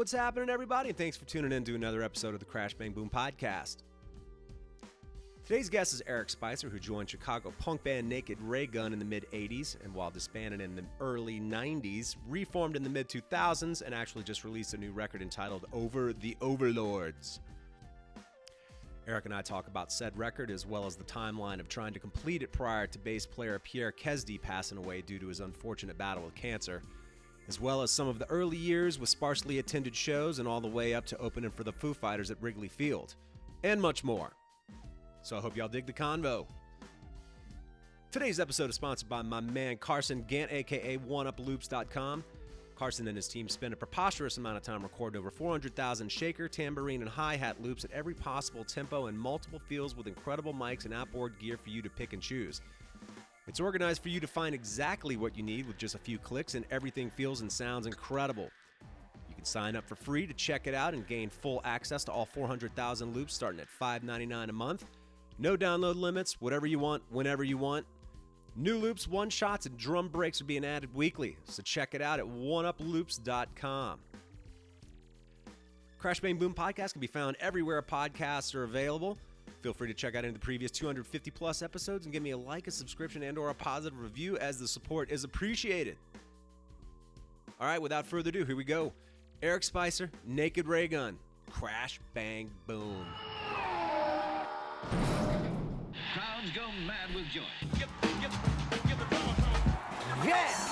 what's happening, everybody? And thanks for tuning in to another episode of the Crash Bang Boom podcast. Today's guest is Eric Spicer, who joined Chicago punk band Naked Raygun in the mid-'80s, and while disbanded in the early '90s, reformed in the mid-2000s, and actually just released a new record entitled Over the Overlords. Eric and I talk about said record, as well as the timeline of trying to complete it prior to bass player Pierre Kesdy passing away due to his unfortunate battle with cancer, as well as some of the early years with sparsely attended shows and all the way up to opening for the Foo Fighters at Wrigley Field, and much more. So I hope y'all dig the convo. Today's episode is sponsored by my man Carson Gant, aka OneUpLoops.com. Carson and his team spend a preposterous amount of time recording over 400,000 shaker, tambourine, and hi-hat loops at every possible tempo and multiple feels with incredible mics and outboard gear for you to pick and choose. It's organized for you to find exactly what you need with just a few clicks, and everything feels and sounds incredible. You can sign up for free to check it out and gain full access to all 400,000 loops starting at $5.99 a month. No download limits, whatever you want, whenever you want. New loops, one-shots, and drum breaks are being added weekly, so check it out at OneUpLoops.com. Crash Bang Boom Podcast can be found everywhere podcasts are available. Feel free to check out any of the previous 250-plus episodes and give me a like, a subscription, and or a positive review, as the support is appreciated. All right, without further ado, here we go. Eric Spicer, Naked Raygun. Crash Bang Boom. Crowds go mad with joy. Yeah!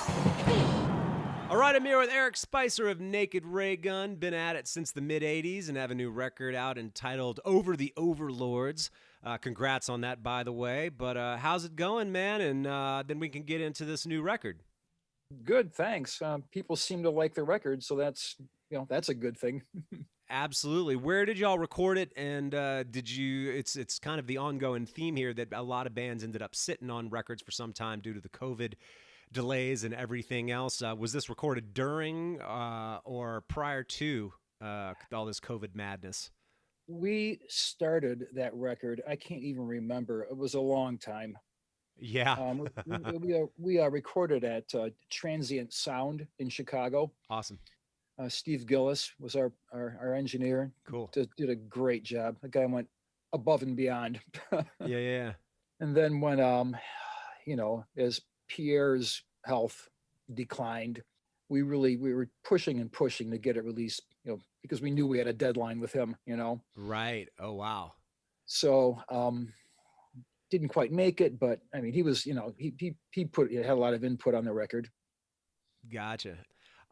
All right, I'm here with Eric Spicer of Naked Raygun. Been at it since the mid-'80s and have a new record out entitled Over the Overlords. Congrats on that, by the way. But how's it going, man? And then we can get into this new record. Good, thanks. People seem to like the record, so that's a good thing. Absolutely. Where did y'all record it? And did you? It's kind of the ongoing theme here that a lot of bands ended up sitting on records for some time due to the COVID delays and everything else. Was this recorded during or prior to all this COVID madness? We started that record, I can't even remember. It was a long time. Yeah. We recorded at Transient Sound in Chicago. Awesome. Steve Gillis was our engineer. Cool. Did a great job. The guy went above and beyond. Yeah. And then when, as Pierre's health declined, we were pushing to get it released, because we knew we had a deadline with him, Right. Oh, wow. So, didn't quite make it, but I mean, he was, he had a lot of input on the record. Gotcha.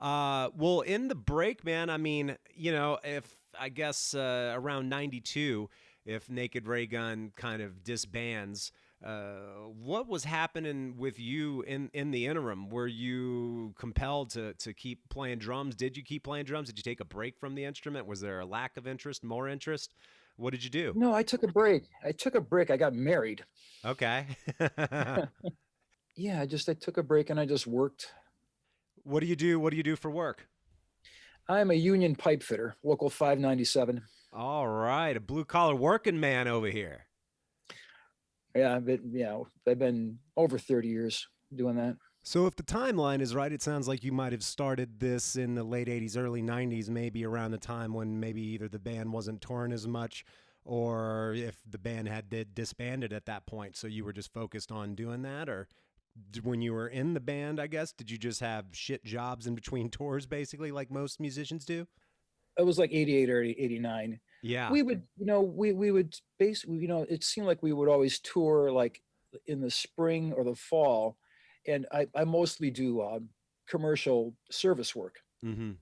Well, in the break, man, I mean, if I guess around 92, if Naked Raygun kind of disbands, what was happening with you in the interim? Were you compelled to keep playing drums? Did you keep playing drums? Did you take a break from the instrument? Was there a lack of interest, more interest? What did you do? No, I took a break. I got married. Okay. Yeah, I took a break and I just worked. What do you do? What do you do for work? I'm a union pipe fitter, local 597. All right, a blue-collar working man over here. Yeah, I've been over 30 years doing that. So if the timeline is right, it sounds like you might have started this in the late 80s, early 90s, maybe around the time when maybe either the band wasn't touring as much or if the band had disbanded at that point. So you were just focused on doing that, or when you were in the band, I guess, did you just have shit jobs in between tours, basically, like most musicians do? It was like 88 or 89. Yeah. We would, we would basically, it seemed like we would always tour like in the spring or the fall. And I mostly do commercial service work. Mm-hmm.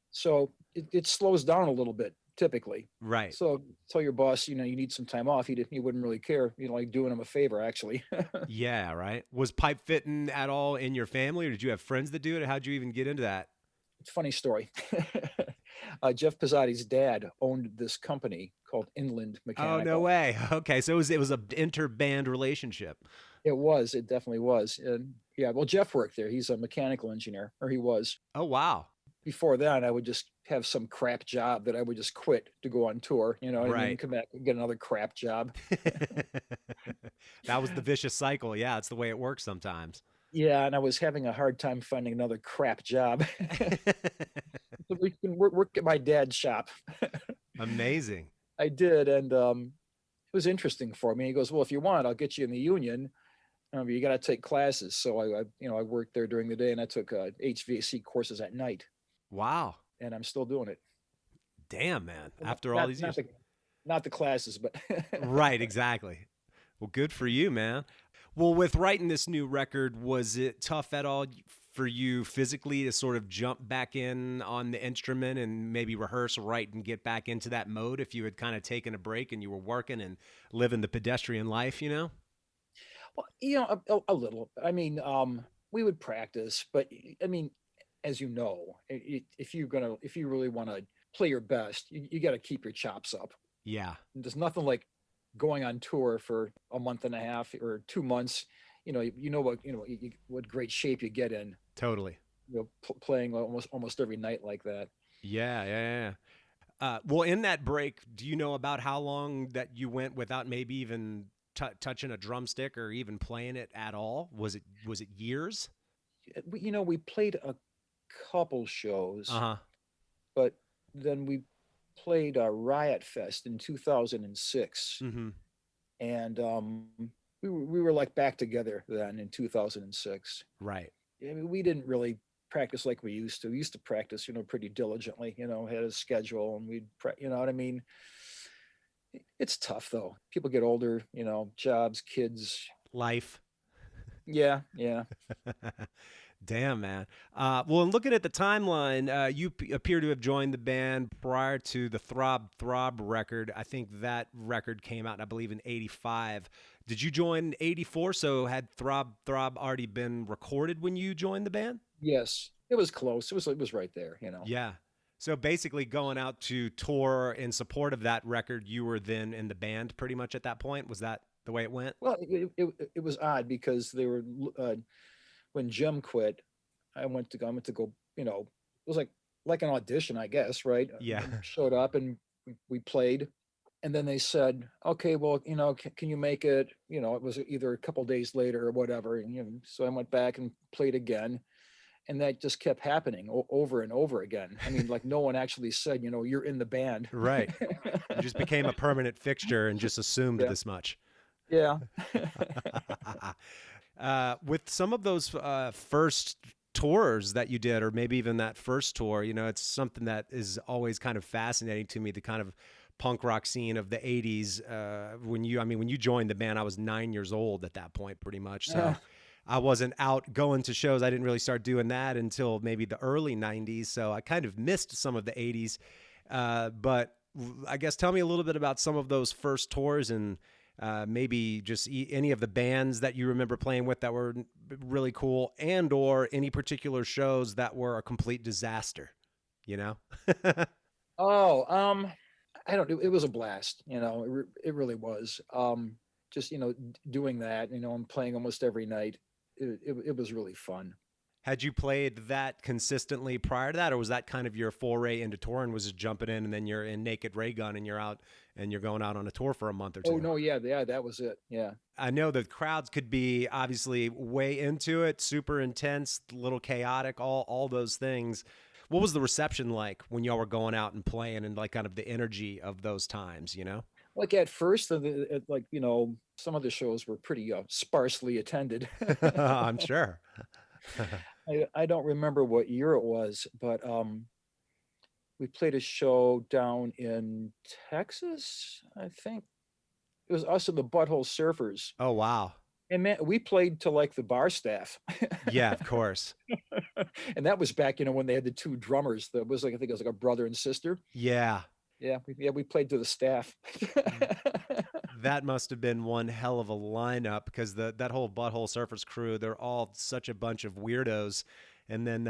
So it slows down a little bit, typically. Right. So tell your boss, you need some time off. He wouldn't really care, like doing him a favor, actually. Yeah, right. Was pipe fitting at all in your family, or did you have friends that do it? How'd you even get into that? It's a funny story. Jeff Pizzotti's dad owned this company called Inland Mechanical. Oh, no way. Okay, so it was an inter-band relationship. It definitely was. And yeah, well, Jeff worked there. He's a mechanical engineer, or he was. Oh, wow. Before that, I would just have some crap job that I would just quit to go on tour, Right. And then come back and get another crap job. That was the vicious cycle. Yeah, it's the way it works sometimes. Yeah, and I was having a hard time finding another crap job. It you can work at my dad's shop. Amazing. I did, and it was interesting for me. He goes, well, if you want, I'll get you in the union. You got to take classes. So I worked there during the day, and I took HVAC courses at night. Wow. And I'm still doing it. Damn, man. After all these years. Not the classes, but. Right, exactly. Well, good for you, man. Well, with writing this new record, was it tough at all for you physically to sort of jump back in on the instrument and maybe rehearse, write, and get back into that mode if you had kind of taken a break and you were working and living the pedestrian life, you know? Well, a little. I mean, we would practice, but I mean, as you know, if you really want to play your best, you got to keep your chops up. Yeah. And there's nothing like going on tour for a month and a half or 2 months. What great shape you get in. Totally. Playing almost every night like that. Yeah. Well, in that break, do you know about how long that you went without maybe even touching a drumstick or even playing it at all? Was it years? We played a couple shows, but then we played a Riot Fest in 2006, and we were like back together then in 2006. Right. I mean, we didn't really practice like we used to. We used to practice, pretty diligently. Had a schedule, and we'd, you know what I mean. It's tough though. People get older, jobs, kids, life. Yeah. Damn, man. Well, and looking at the timeline, you appear to have joined the band prior to the Throb record. I think that record came out, I believe, in 85. Did you join in 84? So had Throb already been recorded when you joined the band? Yes, it was close. It was right there, Yeah. So basically going out to tour in support of that record, you were then in the band pretty much at that point? Was that the way it went? Well, it was odd because they were, when Jim quit, I went to go, it was like an audition, I guess, right? Yeah. I showed up and we played. And then they said, okay, well, can you make it? It was either a couple days later or whatever. And, so I went back and played again. And that just kept happening over and over again. I mean, like no one actually said, you're in the band. Right. You just became a permanent fixture and just assumed this much. Yeah. With some of those first tours that you did, or maybe even that first tour, it's something that is always kind of fascinating to me, the kind of punk rock scene of the 80s. When you joined the band, I was 9 years old at that point, pretty much. So I wasn't out going to shows. I didn't really start doing that until maybe the early 90s. So I kind of missed some of the 80s. But I guess tell me a little bit about some of those first tours and maybe just any of the bands that you remember playing with that were really cool, and or any particular shows that were a complete disaster, I don't know. It was a blast, it really was. Just, doing that, and playing almost every night. It was really fun. Had you played that consistently prior to that, or was that kind of your foray into touring, was just jumping in and then you're in Naked Raygun and you're out and you're going out on a tour for a month or two? Oh, no, yeah, that was it, yeah. I know the crowds could be obviously way into it, super intense, a little chaotic, all those things. What was the reception like when y'all were going out and playing, and like kind of the energy of those times, Like at first, some of the shows were pretty sparsely attended. I'm sure. I don't remember what year it was, but we played a show down in Texas, I think. It was us and the Butthole Surfers. Oh, wow. And man, we played to like the bar staff. Yeah, of course. And that was back, when they had the two drummers. That was I think it was like a brother and sister. Yeah. Yeah, we played to the staff. That must have been one hell of a lineup, because that whole Butthole Surfers crew, they're all such a bunch of weirdos. And then,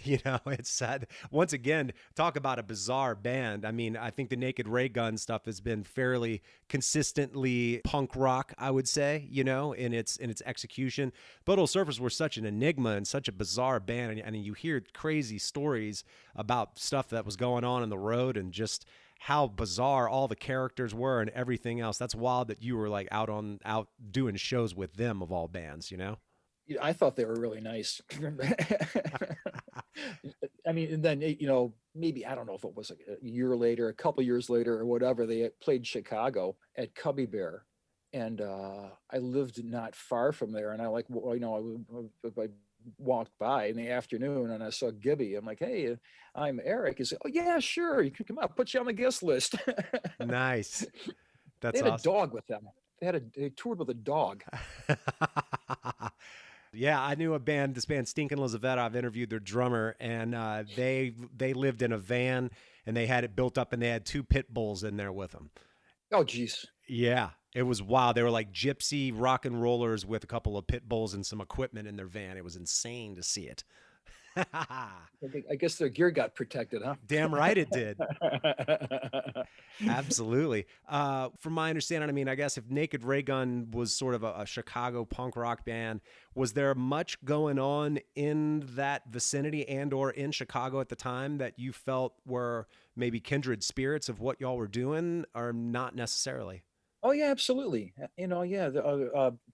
it's sad. Once again, talk about a bizarre band. I mean, I think the Naked Raygun stuff has been fairly consistently punk rock, I would say, in its execution. Butthole Surfers were such an enigma and such a bizarre band. And you hear crazy stories about stuff that was going on the road and just how bizarre all the characters were and everything else. That's wild that you were like out doing shows with them of all bands, I thought they were really nice. I mean, and then, maybe, I don't know if it was like a year later, a couple years later or whatever, they had played Chicago at Cubby Bear. And I lived not far from there. And I like, well, I walked by in the afternoon and I saw Gibby. I'm like, hey, I'm Eric. He said, oh, yeah, sure. You can come out, put you on the guest list. Nice. They That's had a awesome. dog with them. They toured with a dog. Yeah, I knew this band Stinkin' Lizaveta. I've interviewed their drummer, and they lived in a van, and they had it built up, and they had 2 pit bulls in there with them. Oh, geez. Yeah, it was wild. They were like gypsy rock and rollers with a couple of pit bulls and some equipment in their van. It was insane to see it. I guess their gear got protected, huh? Damn right it did. Absolutely. From my understanding, I mean, I guess if Naked Raygun was sort of a Chicago punk rock band, was there much going on in that vicinity and or in Chicago at the time that you felt were maybe kindred spirits of what y'all were doing, or not necessarily? Oh yeah, absolutely. Yeah,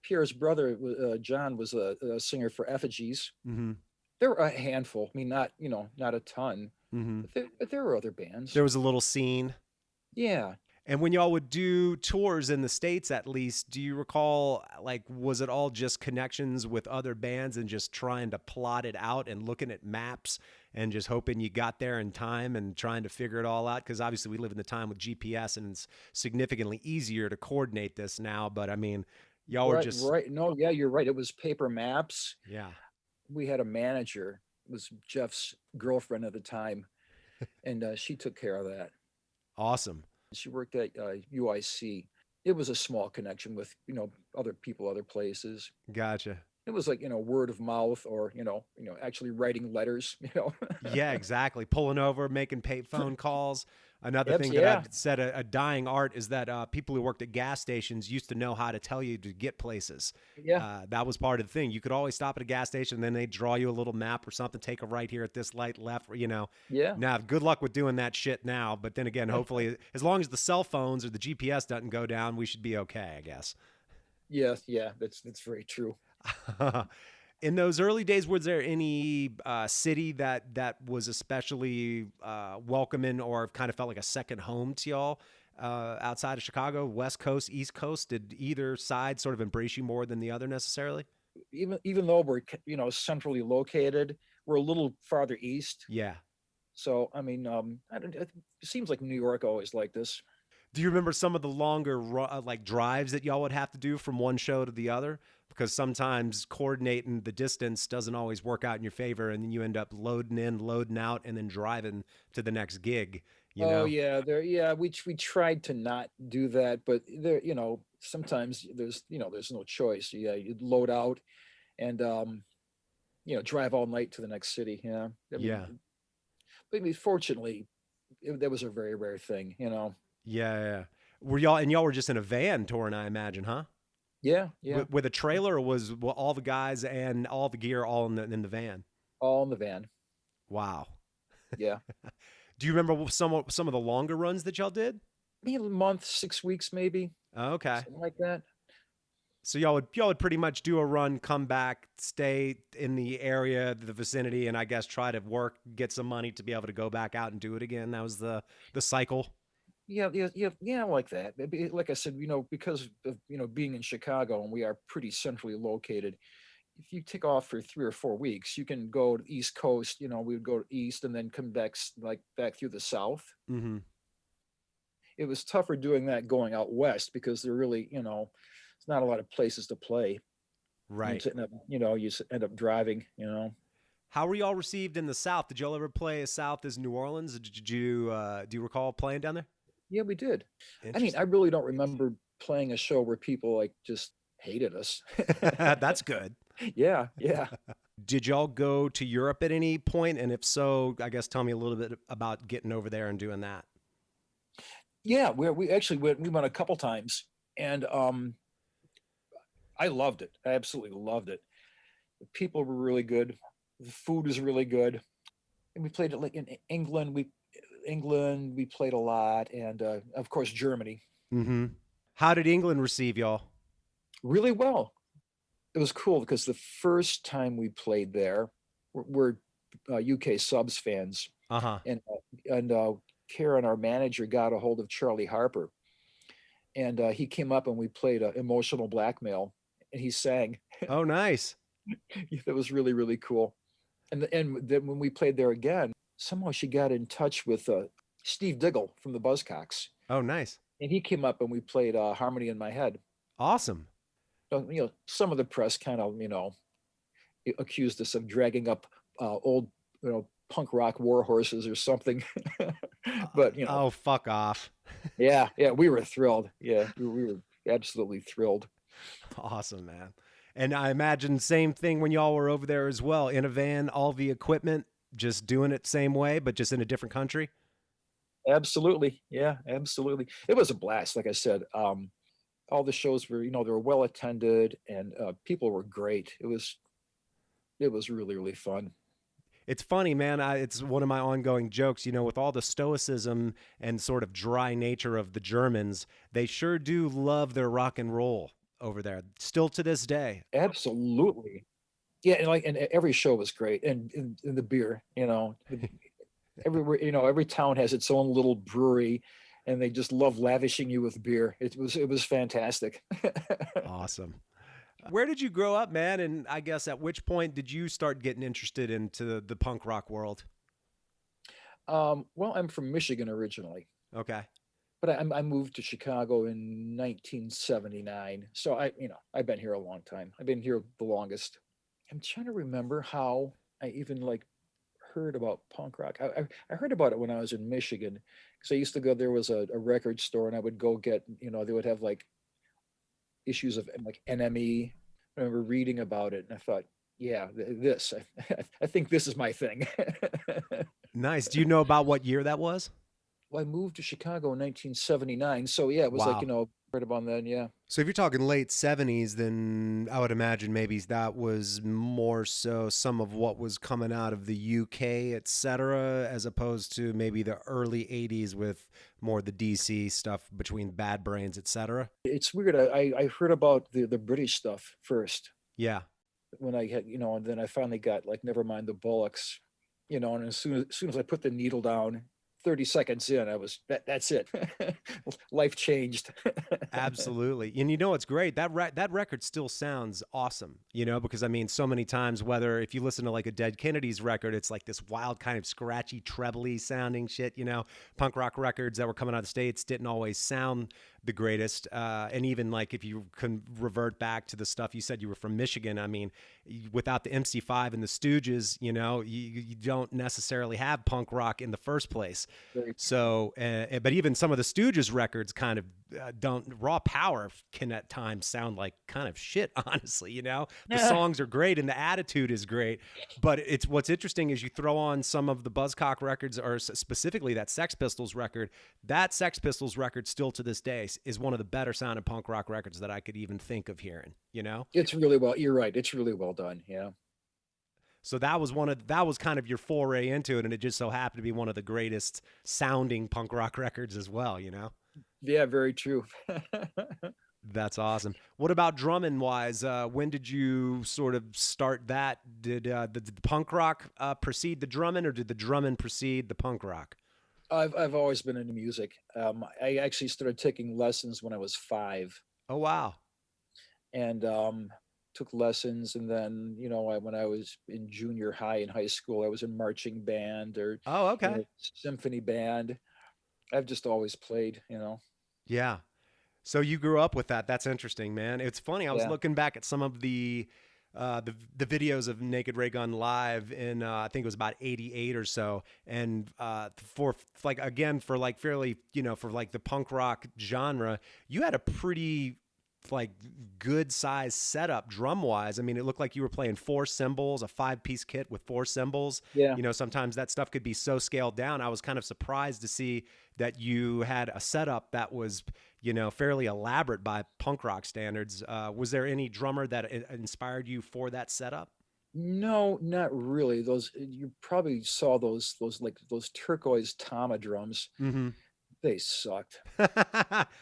Pierre's brother, John, was a singer for Effigies. Mm-hmm. There were a handful. I mean, not a ton, Mm-hmm. but there were other bands. There was a little scene. Yeah. And when y'all would do tours in the States, at least, do you recall, like, was it all just connections with other bands and just trying to plot it out and looking at maps and just hoping you got there in time and trying to figure it all out? Because obviously we live in the time with GPS and it's significantly easier to coordinate this now. But I mean, y'all were just... Right. No, yeah, you're right. It was paper maps. Yeah. We had a manager, it was Jeff's girlfriend at the time, and she took care of that. Awesome. She worked at UIC. It was a small connection with, other people, other places. Gotcha. It was like, word of mouth, or, actually writing letters, Yeah, exactly. Pulling over, making phone calls. Another thing that yeah. I've said, a dying art, is that people who worked at gas stations used to know how to tell you to get places. Yeah. That was part of the thing. You could always stop at a gas station, and then they'd draw you a little map or something, take a right here at this light, left, Yeah. Now, good luck with doing that shit now. But then again, hopefully, as long as the cell phones or the GPS doesn't go down, we should be okay, I guess. Yes. Yeah. That's very true. In those early days, was there any city that was especially welcoming or kind of felt like a second home to y'all outside of Chicago? West Coast, East Coast? Did either side sort of embrace you more than the other necessarily? Even though we're, centrally located, we're a little farther east. Yeah. So, I mean, it seems like New York always like this. Do you remember some of the longer like drives that y'all would have to do from one show to the other? Because sometimes coordinating the distance doesn't always work out in your favor, and then you end up loading in, loading out, and then driving to the next gig. Yeah, we tried to not do that, but there, sometimes there's no choice. Yeah, you'd load out and drive all night to the next city. Yeah. Yeah. I mean, fortunately, that was a very rare thing. Yeah. Y'all were just in a van touring, I imagine, huh? Yeah. With a trailer, or was all the guys and all the gear all in the van? All in the van. Wow. Yeah. Do you remember some of the longer runs that y'all did? Maybe a month, 6 weeks, maybe. Okay. Something like that. So y'all would pretty much do a run, come back, stay in the area, the vicinity, and I guess try to get some money to be able to go back out and do it again. That was the cycle. Yeah, like that. Like I said, because of being in Chicago, and we are pretty centrally located. If you take off for 3 or 4 weeks, you can go to the East Coast. We would go east and then come back through the South. Mm-hmm. It was tougher doing that going out west because there really, it's not a lot of places to play. Right. You end up driving. How were y'all received in the South? Did y'all ever play as South as New Orleans? Did you do you recall playing down there? Yeah, we did. I mean, I really don't remember playing a show where people like just hated us. That's good. Yeah. Did y'all go to Europe at any point? And if so, I guess tell me a little bit about getting over there and doing that. Yeah, we actually went a couple times, and I loved it. I absolutely loved it. The people were really good. The food was really good. And we played it like in England. We played a lot, and of course Germany. Mm-hmm. How did England receive y'all? Really well. It was cool because the first time we played there, we're UK Subs fans, Uh-huh. And Karen, our manager, got a hold of Charlie Harper, and he came up and we played Emotional Blackmail, and he sang. Oh, nice. That was really, really cool. And then when we played there again, somehow she got in touch with Steve Diggle from the Buzzcocks, Oh, nice. and he came up and we played Harmony in My Head. Awesome. Some of the press kind of accused us of dragging up old punk rock war horses or something. But Oh, fuck off. yeah, we were thrilled. Yeah, we were absolutely thrilled. Awesome, man. And I imagine same thing when y'all were over there as well, in a van, all the equipment, just doing it same way, but just in a different country. Absolutely. Yeah, absolutely. It was a blast. Like I said, all the shows were, they were well attended, and people were great. It was really, really fun. It's funny, man. It's one of my ongoing jokes, with all the stoicism and sort of dry nature of the Germans, they sure do love their rock and roll over there, still to this day. Absolutely. Yeah, and every show was great, and the beer, everywhere, every town has its own little brewery, and they just love lavishing you with beer. It was fantastic. Awesome. Where did you grow up, man? And I guess at which point did you start getting interested into the punk rock world? Well, I'm from Michigan originally, Okay. but I moved to Chicago in 1979. So I've been here a long time. I've been here the longest. I'm trying to remember how I even heard about punk rock. I heard about it when I was in Michigan, because I used to go. There was a record store, and I would go get. They would have issues of NME. I remember reading about it, and I thought, yeah, this. I think this is my thing. Nice. Do you know about what year that was? Well, I moved to Chicago in 1979, so yeah, it was Wow. right about then, yeah. So if you're talking late 70s, then I would imagine maybe that was more so some of what was coming out of the UK, et cetera, as opposed to maybe the early 80s with more the DC stuff between Bad Brains, et cetera. It's weird. I heard about the British stuff first Yeah. when I had, and then I finally got Never Mind the Bullocks, and as soon as I put the needle down, 30 seconds in, that's it. Life changed. Absolutely. And what's great? That record still sounds awesome, because I mean, so many times, whether if you listen to a Dead Kennedys record, it's this wild kind of scratchy, trebly sounding shit, punk rock records that were coming out of the States didn't always sound the greatest. And even if you can revert back to the stuff you said you were from Michigan, I mean, without the MC5 and the Stooges, you don't necessarily have punk rock in the first place. So, but even some of the Stooges records kind of don't. Raw Power can at times sound like kind of shit, honestly. The songs are great and the attitude is great, but what's interesting is you throw on some of the Buzzcock records, or specifically that Sex Pistols record. That Sex Pistols record still to this day is one of the better sounding punk rock records that I could even think of hearing. It's really well. You're right. It's really well done. Yeah. So that was kind of your foray into it, and it just so happened to be one of the greatest sounding punk rock records as well, Yeah, very true. That's awesome. What about drumming wise? When did you sort of start that? Did the punk rock precede the drumming, or did the drumming precede the punk rock? I've always been into music. I actually started taking lessons when I was 5, Oh, wow. and took lessons. And then, when I was in junior high in high school, I was in marching band or Oh, okay. symphony band. I've just always played. Yeah. So you grew up with that. That's interesting, man. It's funny. I was Yeah. looking back at some of the videos of Naked Raygun live in I think it was about 88 or so, and for fairly for the punk rock genre, you had a pretty good size setup drum wise. I mean, it looked like you were playing 4 cymbals, a 5-piece kit with 4 cymbals. Yeah. Sometimes that stuff could be so scaled down. I was kind of surprised to see that you had a setup that was fairly elaborate by punk rock standards. Was there any drummer that inspired you for that setup? No, not really. Those, you probably saw those turquoise Tama drums. Mm-hmm. They sucked.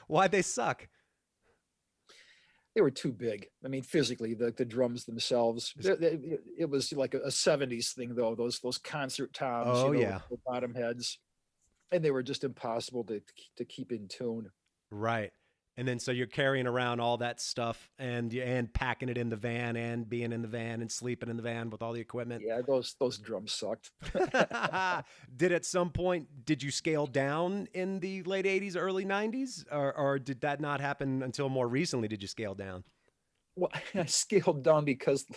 Why'd they suck? they were too big. I mean, physically, the drums themselves. It was like a 70s thing, though. Those concert toms, Oh, yeah. the bottom heads, and they were just impossible to keep in tune. Right. And then so you're carrying around all that stuff and packing it in the van and being in the van and sleeping in the van with all the equipment. Yeah, those drums sucked. At some point, did you scale down in the late 80s, early 90s? Or did that not happen until more recently? Did you scale down? Well, I scaled down because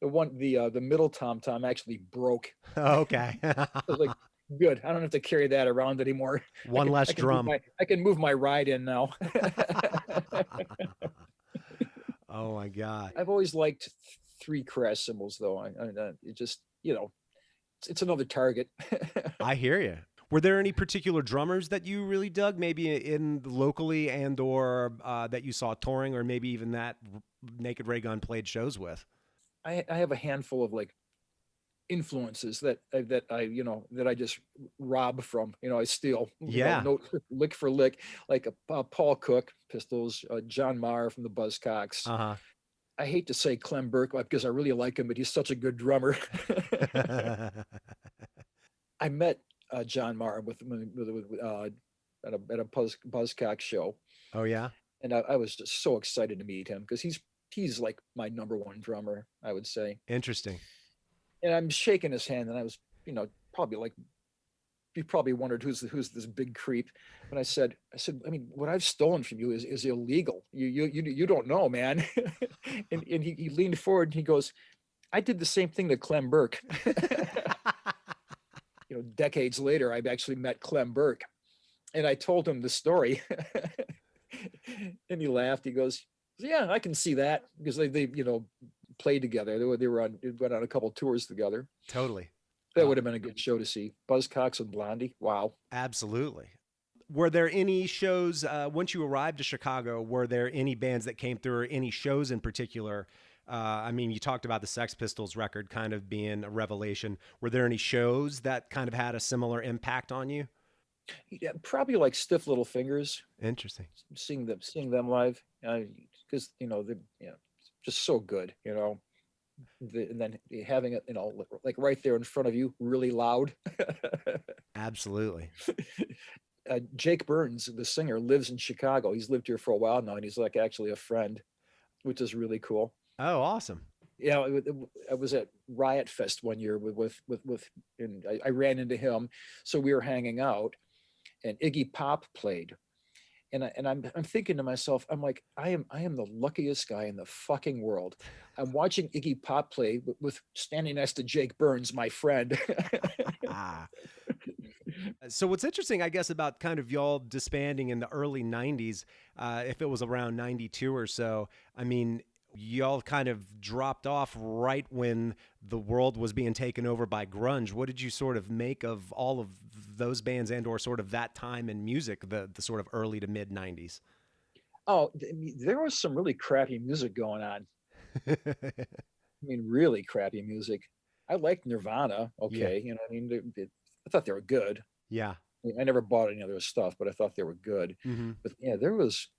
the middle tom actually broke. Okay. I was like, good. I don't have to carry that around anymore. One less drum. I can move my ride in now. Oh my God. I've always liked 3 crash cymbals, though. It just, it's another target. I hear you. Were there any particular drummers that you really dug, maybe in locally and or that you saw touring, or maybe even that Naked Raygun played shows with? I have a handful of like influences that I just rob from, I steal, Yeah. Note lick for lick, like Paul Cook, Pistols, John Maher from the Buzzcocks. Uh-huh. I hate to say Clem Burke because I really like him, but he's such a good drummer. I met John Maher at a Buzzcock show. Oh yeah. And I was just so excited to meet him because he's like my number 1 drummer, I would say. Interesting. And I'm shaking his hand, and I was, probably like, you probably wondered who's this big creep. And I said, I mean, what I've stolen from you is illegal. You don't know, man. and he leaned forward and he goes, I did the same thing to Clem Burke. Decades later, I've actually met Clem Burke, and I told him the story. And he laughed. He goes, yeah, I can see that, because they played together. They went on a couple tours together. Totally. That would have been a good show to see. Buzzcocks and Blondie. Wow. Absolutely. Were there any shows, once you arrived to Chicago, were there any bands that came through, or any shows in particular? I mean, you talked about the Sex Pistols record kind of being a revelation. Were there any shows that kind of had a similar impact on you? Yeah, probably like Stiff Little Fingers. Interesting. Seeing them live, because they're just so good. And then having it, like right there in front of you, really loud. Absolutely. Jake Burns, the singer, lives in Chicago. He's lived here for a while now, and he's like actually a friend, which is really cool. Oh, awesome. Yeah, I was at Riot Fest one year and I ran into him, so we were hanging out, and Iggy Pop played, and I'm thinking to myself, I'm like, I am the luckiest guy in the fucking world. I'm watching Iggy Pop play with standing next to Jake Burns, my friend. So what's interesting, I guess, about kind of y'all disbanding in the early 90s, if it was around 92 or so, I mean, y'all kind of dropped off right when the world was being taken over by grunge. What did you sort of make of all of those bands and or sort of that time in music, the sort of early to mid 90s? Oh, there was some really crappy music going on. I mean, really crappy music. I liked Nirvana. Okay. Yeah. I mean, I thought they were good. Yeah. I never bought any of their stuff, but I thought they were good. Mm-hmm. But there was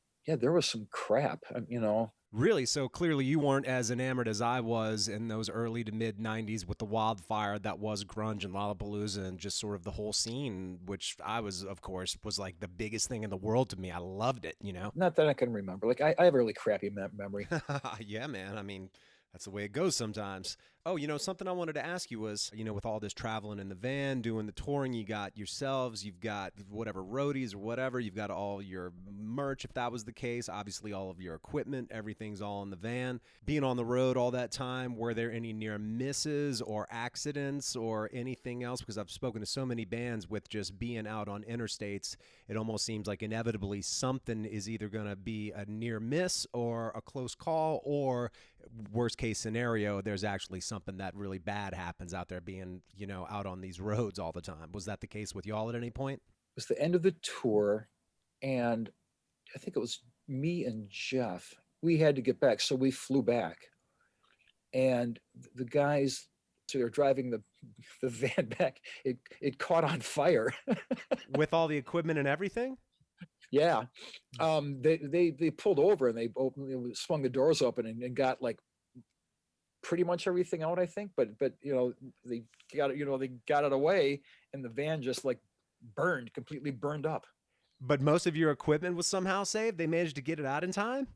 some crap, Really? So clearly you weren't as enamored as I was in those early to mid 90s with the wildfire that was grunge and Lollapalooza and just sort of the whole scene, which I was, of course, was like the biggest thing in the world to me. I loved it, Not that I can remember. Like I have a really crappy memory. Yeah, man. I mean, that's the way it goes sometimes. Oh, something I wanted to ask you was, with all this traveling in the van, doing the touring, you got yourselves, you've got whatever roadies or whatever, you've got all your merch, if that was the case, obviously all of your equipment, everything's all in the van. Being on the road all that time, were there any near misses or accidents or anything else? Because I've spoken to so many bands with just being out on interstates, it almost seems like inevitably something is either going to be a near miss or a close call, or worst case scenario, there's actually something that really bad happens out there being, out on these roads all the time. Was that the case with y'all at any point? It was the end of the tour, and I think it was me and Jeff. We had to get back, so we flew back. And the guys, so they're driving the van back. It caught on fire. With all the equipment and everything? Yeah. They pulled over and swung the doors open and got like pretty much everything out, I think. But they got it away, and the van just like completely burned up. But most of your equipment was somehow saved. They managed to get it out in time.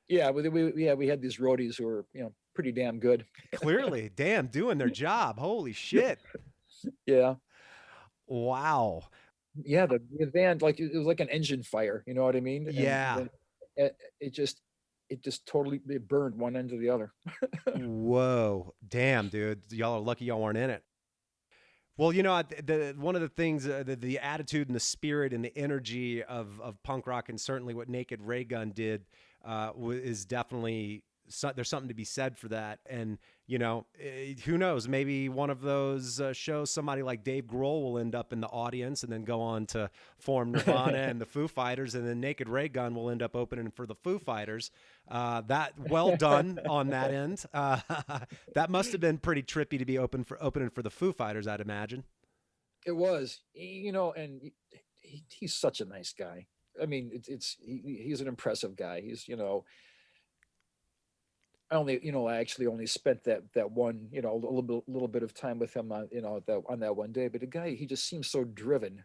Yeah, we had these roadies who were pretty damn good. Clearly, damn, doing their job. Holy shit. Yeah. Wow. Yeah, the van, like it was like an engine fire, you know what I mean? Yeah. And it just totally burned one end to the other. Whoa. Damn, dude. Y'all are lucky y'all weren't in it. Well, one of the things, the attitude and the spirit and the energy of punk rock, and certainly what Naked Raygun did, is definitely, there's something to be said for that. And, who knows, maybe one of those shows, somebody like Dave Grohl will end up in the audience and then go on to form Nirvana and the Foo Fighters, and then Naked Raygun will end up opening for the Foo Fighters. That well done on that end. That must have been pretty trippy to be opening for the Foo Fighters, I'd imagine. It was, and he's such a nice guy. I mean, he's an impressive guy. He's, I actually only spent that one, a little bit of time with him on, on that one day. But the guy, he just seems so driven,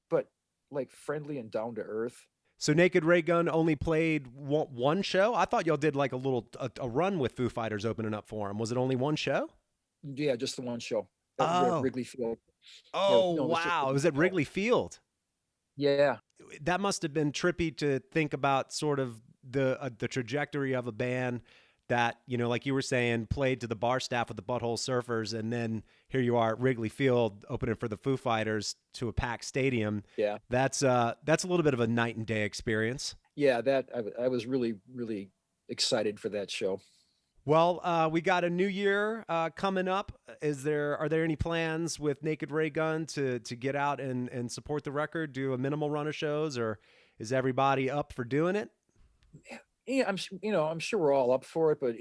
but like friendly and down to earth. So Naked Raygun only played one show? I thought y'all did like a run with Foo Fighters opening up for him. Was it only one show? Yeah, just the one show. Oh. Wrigley Field. Oh, wow. It was at Wrigley Field. Yeah. That must have been trippy to think about, sort of the trajectory of a band that, like you were saying, played to the bar staff with the Butthole Surfers, and then here you are at Wrigley Field opening for the Foo Fighters to a packed stadium. Yeah. That's a little bit of a night and day experience. Yeah, that I was really, really excited for that show. Well, we got a new year coming up. Are there any plans with Naked Raygun to get out and support the record, do a minimal run of shows, or is everybody up for doing it? Yeah, I'm sure we're all up for it, but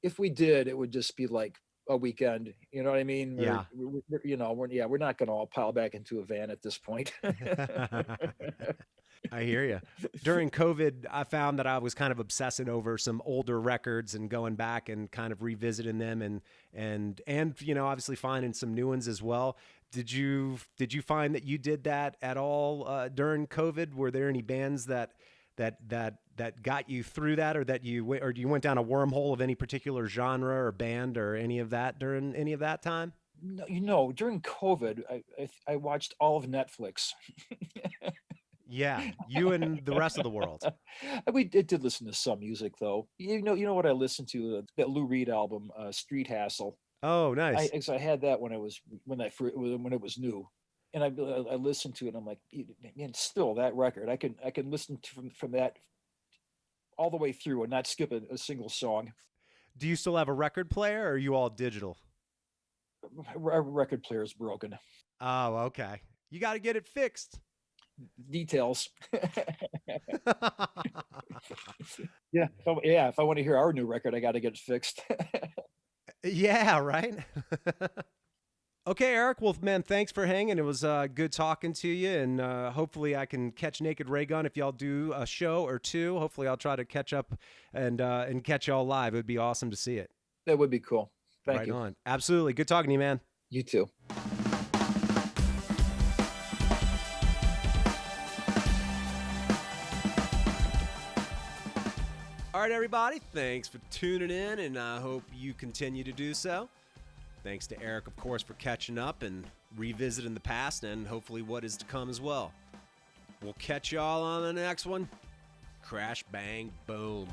if we did, it would just be like a weekend. You know what I mean? Yeah. We're not going to all pile back into a van at this point. I hear you. During COVID, I found that I was kind of obsessing over some older records and going back and kind of revisiting them and obviously finding some new ones as well. Did you find that you did that at all during COVID? Were there any bands that got you through that, or that you went down a wormhole of any particular genre or band or any of that during any of that time? No, during COVID, I watched all of Netflix. Yeah, you and the rest of the world. We did listen to some music though. You know what I listened to? That Lou Reed album, Street Hassle. Oh, nice. I had that when it was new, and I listened to it. And I'm like, man, still that record. I can listen to from that all the way through and not skip a single song. Do you still have a record player, or are you all digital? Our record player is broken. Oh, okay. You got to get it fixed. Details. Yeah. If I want to hear our new record, I got to get it fixed. Yeah, right. Okay, Eric. Well, man, thanks for hanging. It was good talking to you, and hopefully I can catch Naked Raygun if y'all do a show or two. Hopefully I'll try to catch up and catch y'all live. It would be awesome to see it. That would be cool. Thank you. Right on. Absolutely. Good talking to you, man. You too. All right, everybody. Thanks for tuning in, and I hope you continue to do so. Thanks to Eric, of course, for catching up and revisiting the past and hopefully what is to come as well. We'll catch y'all on the next one. Crash, bang, boom.